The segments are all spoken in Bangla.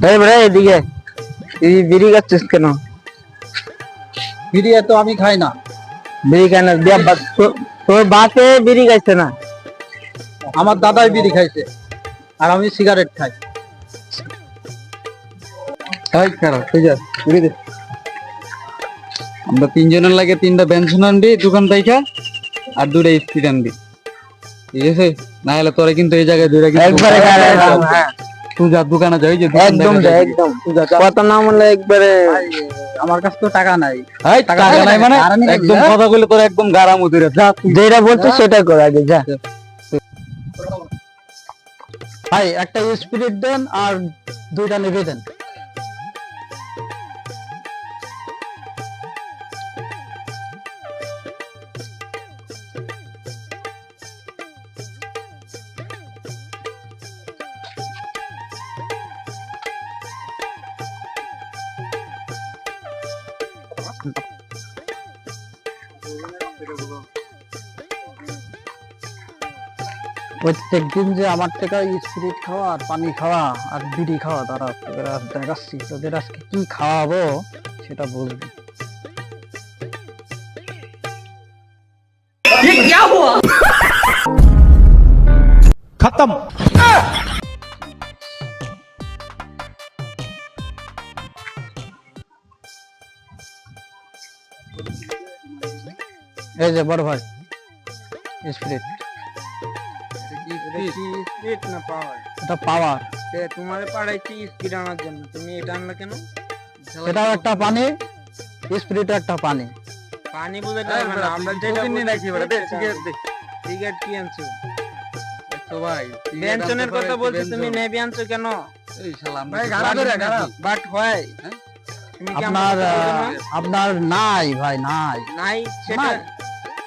এদিকে বিড়ি খাচ্ছিস কেন? বিড়ি তো আমি খাই না। বিড়ি কেন? তোর বাপে বিড়ি খাইছে না? আমার দাদাই বিড়ি খাইছে আর আমি সিগারেট খাই। আমরা তিনজনের লাগে 3টা ব্যঞ্জন আনবি দোকান থেকে আর 2টা স্পিড আনবি, ঠিক আছে? না হলে তোরা কিন্তু এই জায়গায় তুই যা দোকানে যাই যে একদম কত নাম হলে একবারে। আমার কাছে তো টাকা নাই। টাকা নাই মানে একদম কথা বলে তোর একদম গারাম উদিরে যা, যেটা বলছিস সেটা কর আগে যা। ভাই একটা স্পিরিট দেন আর 2টা নেভে দেন। প্রত্যেকদিন যে আমার থেকে স্পিরিট খাওয়া আর পানি খাওয়া আর বিড়ি খাওয়া, তারা দেখাচ্ছি তোদের আজকে কি খাওয়াবো সেটা বুঝবি। खत्म। এই যে বড় ভাই স্পিরিট, স্পিরিট না পাওয়ার? এটা পাওয়ার। তোমারে পাঠাইছি স্পিরিট আনার জন্য, তুমি এটা আনলে কেন? এটাও একটা পানি, স্পিরিট একটা পানি। পানি বুঝাতে হবে না, আমরা যেটা কিনে রাখি বড় দে সিগারেট কি আনছো? তো ভাই বেঞ্চনের কথা বলছি, তুমি নেভি আনছো কেন? এই শালা ভাই গাড়া ধরে গাড়া। বাট হয় তুমি কি আপনার আপনার নাই ভাই, নাই নাই? সেটা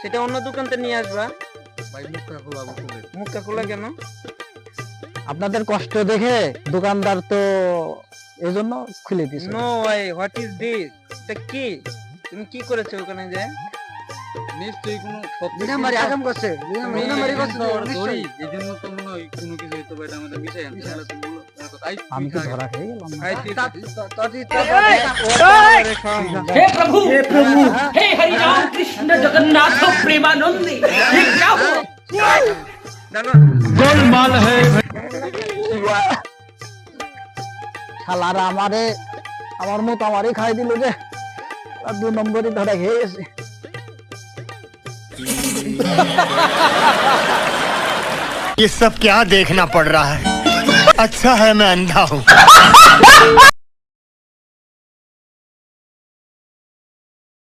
সেটা অন্য দোকান থেকে নিয়ে আসবা। ভাই মুখটা খোলা বসে মুখটা খোলা কেন? আপনাদের কষ্ট দেখে দোকানদার তো এজন্য খুলে দিয়েছে। No way, what is this? এটা কি? তুমি কি করেছো ওখানে যে? নিশ্চয়ই কোনো মিনামারি আগাম করছে, মিনামারি করছে তো ধরি নিশ্চয়ই। এইজন্য তো মনে হয় কোনো কিছু হয়তো এটা আমাদের মিশাই আনছে, তাহলে তো মূল আমি তো ধরা খেয়ে গেলাম না। हे प्रभु हे हरि राम कृष्ण जगन्नाथ प्रेमानंद, ये क्या हुआ? गोलमाल है। শালারা আমারে আমার মতো আমারই খাই দিল যে, আর 2 নম্বরই ধরা খেয়ে গেছে। ये सब क्या देखना पड़ रहा है? अच्छा है मैं अंधा हूँ।